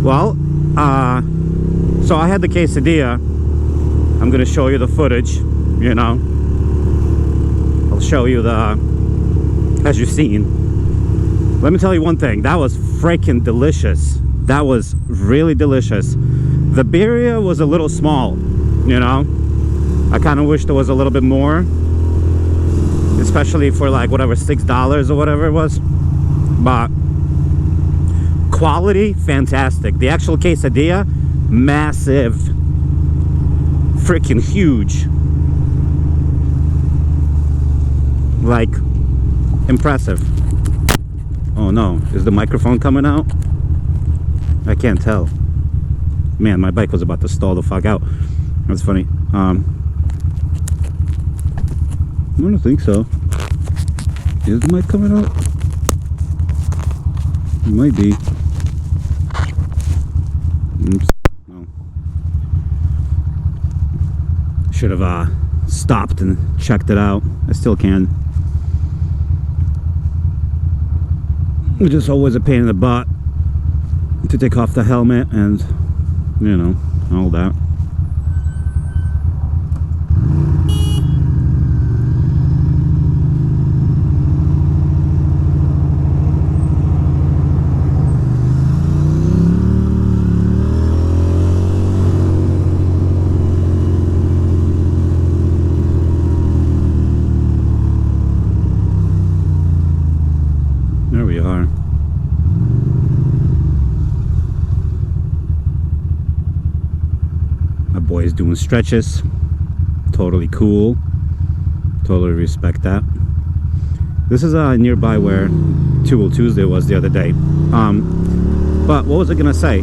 Well, so I had the quesadilla. I'm gonna show you the footage, you know. I'll show you the, as you've seen. Let me tell you one thing, that was freaking delicious. That was really delicious. The birria was a little small, you know. I kind of wish there was a little bit more, especially for like whatever, $6 or whatever it was. But quality, fantastic. The actual quesadilla, massive, freaking huge, like impressive. Oh no, is the microphone coming out? I can't tell. Man, my bike was about to stall the fuck out. That's funny. I don't think so. Is the mic coming out? It might be. Oops. No. Should have stopped and checked it out. I still can. It's just always a pain in the butt to take off the helmet and, you know, all that. There we are. My boy's doing stretches. Totally cool. Totally respect that. This is nearby where Tool Tuesday was the other day. But what was I gonna say?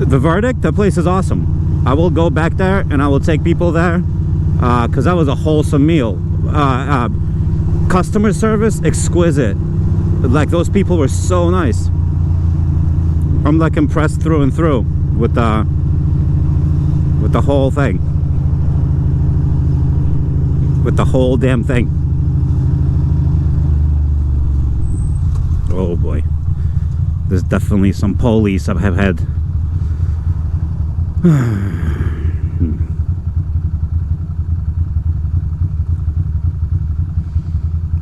The verdict, the place is awesome. I will go back there and I will take people there, because that was a wholesome meal. Customer service, exquisite. Like, those people were so nice. I'm like impressed through and through with the whole thing, with the whole damn thing. Oh boy, there's definitely some police I have had.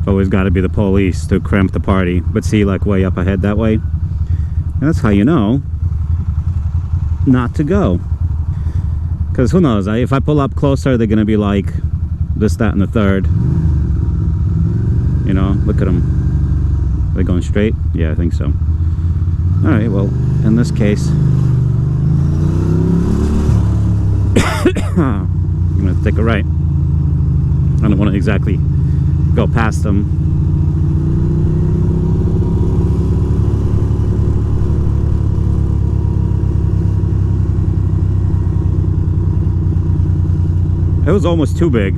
Always got to be the police to cramp the party. But see, like way up ahead that way, and that's how you know not to go. Because who knows, if I pull up closer, they're gonna be like this, that, and the third. You know, look at them. Are they going straight? Yeah, I think so. All right, well, in this case, I'm gonna take a right. I don't want to exactly go past them. It was almost too big.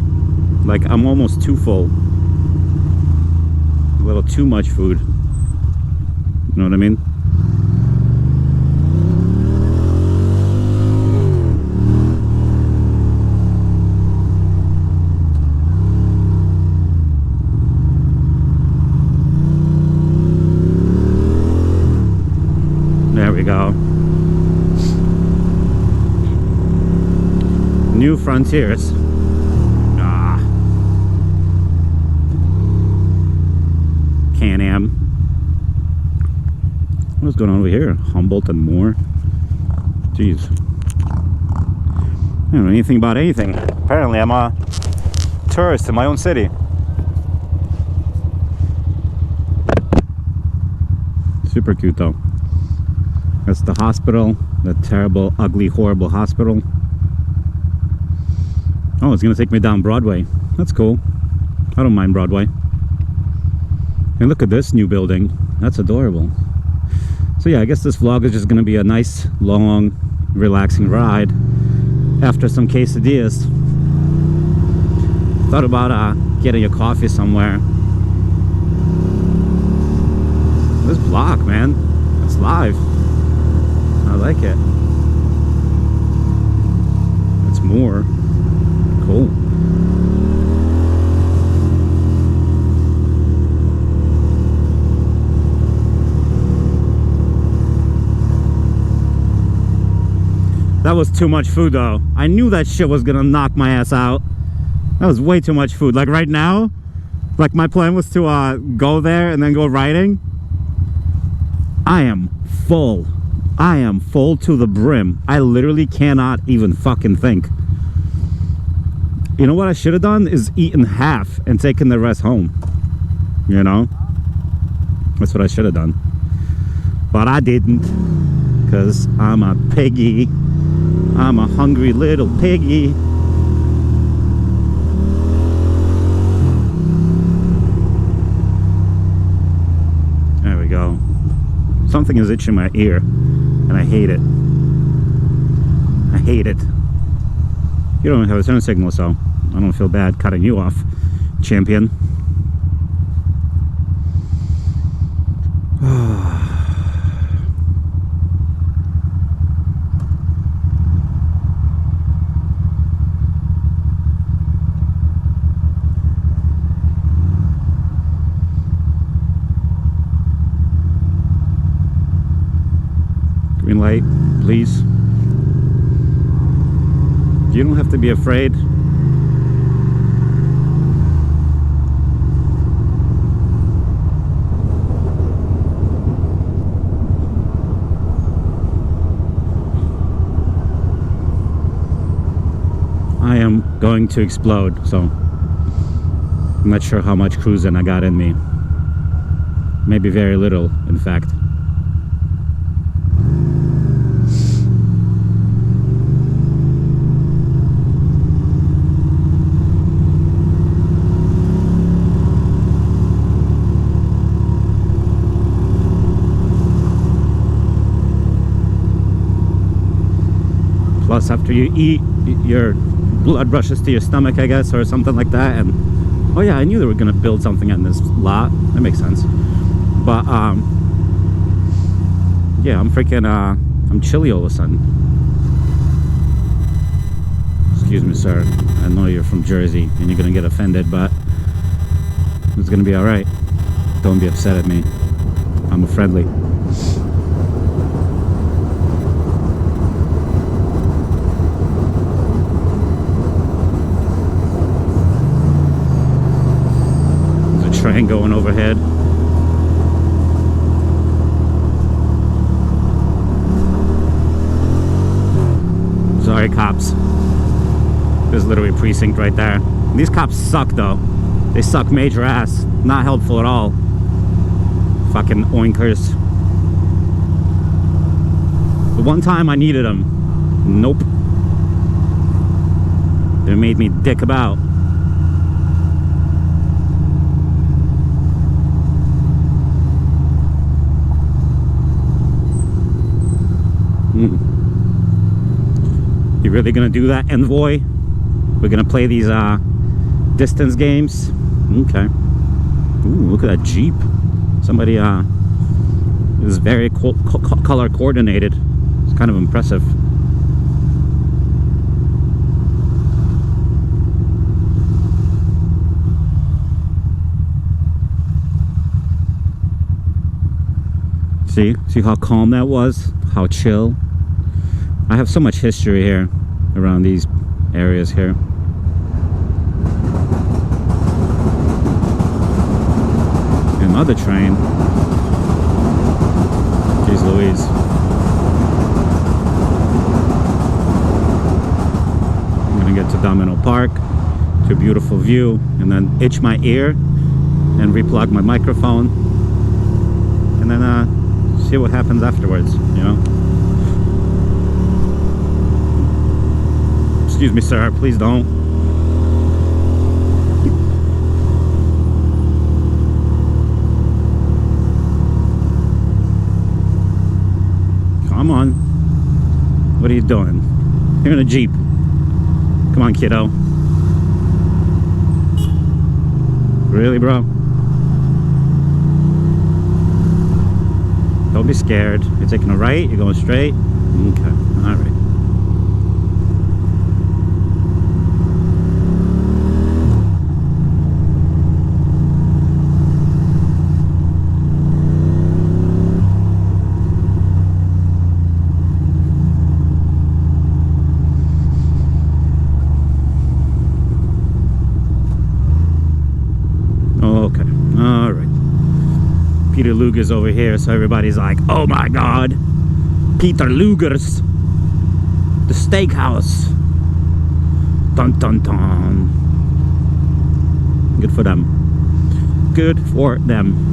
Like, I'm almost too full. A little too much food. You know what I mean? There we go. New frontiers. Can-Am. What's going on over here? Humboldt and more. Jeez. I don't know anything about anything. Apparently I'm a tourist in my own city. Super cute though. That's the hospital. That terrible, ugly, horrible hospital. Oh, it's gonna take me down Broadway. That's cool. I don't mind Broadway. And look at this new building. That's adorable. So yeah, I guess this vlog is just gonna be a nice, long, relaxing ride after some quesadillas. Thought about getting a coffee somewhere. This block, man, it's live. I like it. It's more cool. That was too much food though. I knew that shit was gonna knock my ass out. That was way too much food. Like right now, like my plan was to go there and then go riding. I am full. I am full to the brim. I literally cannot even fucking think. You know what I should have done is eaten half and taken the rest home. You know? That's what I should have done. But I didn't. Because I'm a piggy. I'm a hungry little piggy. There we go. Something is itching my ear. And I hate it. I hate it. You don't have a turn signal, so I don't feel bad cutting you off, champion. Green light, please. You don't have to be afraid. I am going to explode, so I'm not sure how much cruising I got in me. Maybe very little, in fact. Plus, after you eat, your blood rushes to your stomach, I guess, or something like that. And oh yeah, I knew they were gonna build something in this lot. That makes sense. But yeah, I'm freaking I'm chilly all of a sudden. Excuse me, sir. I know you're from Jersey and you're gonna get offended, but it's gonna be all right. Don't be upset at me. I'm friendly. Train going overhead. Sorry, cops. There's literally a precinct right there. These cops suck though. They suck major ass. Not helpful at all. Fucking oinkers. The one time I needed them, nope. They made me dick about. You really gonna do that, envoy? We're gonna play these distance games? Okay. Ooh, look at that Jeep. Somebody is very color coordinated. It's kind of impressive. See how calm that was? How chill? I have so much history here around these areas here. Another train. Jeez Louise. I'm gonna get to Domino Park, to a beautiful view, and then itch my ear and replug my microphone, and then see what happens afterwards, you know? Excuse me, sir, please don't. Come on. What are you doing? You're in a Jeep. Come on, kiddo. Really, bro? Don't be scared. You're taking a right, you're going straight. Okay, all right. Peter Luger's over here, so everybody's like, oh my god, Peter Luger's, the steakhouse. Dun dun dun. Good for them. Good for them.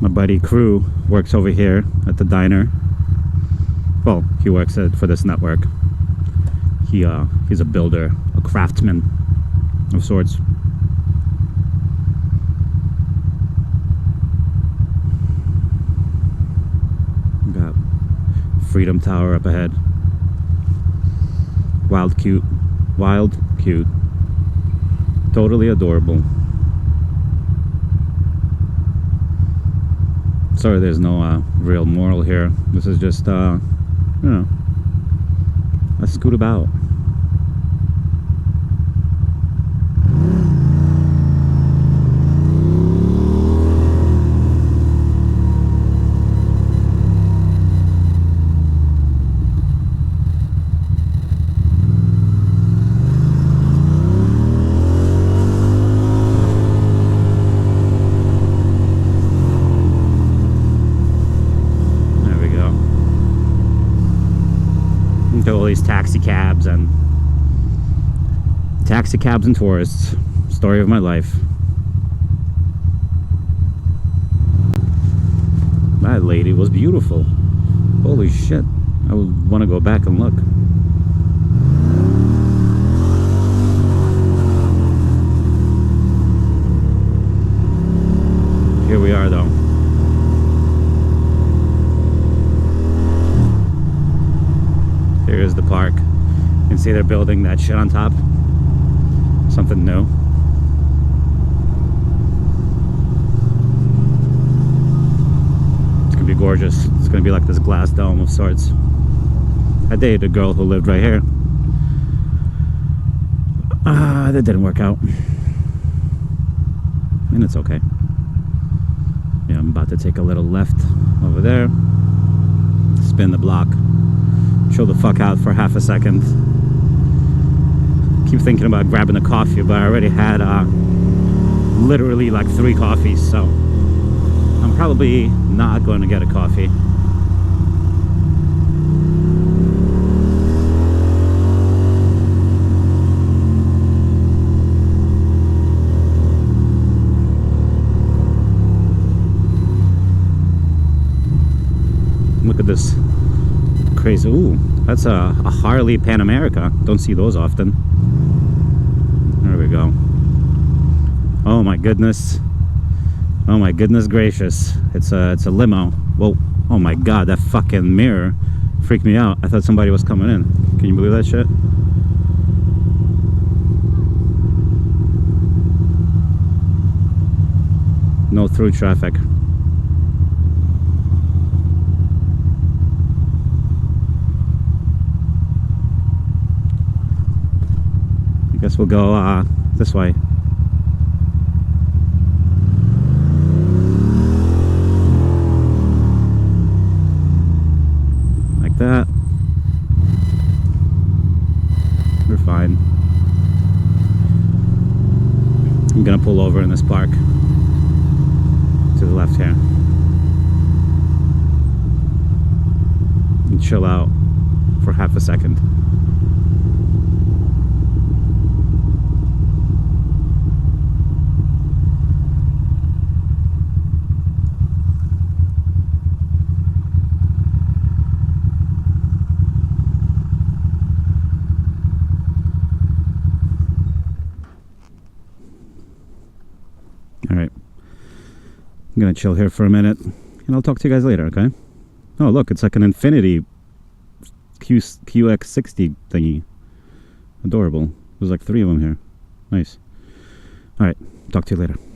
My buddy Crew works over here at the diner. Well, he works for this network. He's a builder, a craftsman of sorts. We got Freedom Tower up ahead. Wild cute. Totally adorable. Sorry, there's no real moral here. This is just, you know, let's scoot about. All these taxi cabs and tourists. Story of my life. That lady was beautiful. Holy shit. I would want to go back and look. Here we are though. Here's the park. You can see they're building that shit on top. Something new. It's gonna be gorgeous. It's gonna be like this glass dome of sorts. I dated a girl who lived right here. That didn't work out. And it's okay. Yeah, I'm about to take a little left over there. Spin the block. Chill the fuck out for half a second. Keep thinking about grabbing a coffee, but I already had literally like 3 coffees, so I'm probably not going to get a coffee. Look at this. Crazy. Ooh, that's a Harley Pan America. Don't see those often. There we go. Oh my goodness. Oh my goodness gracious. It's a limo. Whoa. Oh my god, that fucking mirror freaked me out. I thought somebody was coming in. Can you believe that shit? No through traffic. Guess we'll go this way. Like that. We're fine. I'm gonna pull over in this park to the left here and chill out for half a second. Alright, I'm gonna chill here for a minute and I'll talk to you guys later, okay? Oh look, it's like an Infinity QX60 thingy. Adorable. There's like 3 of them here. Nice. Alright, talk to you later.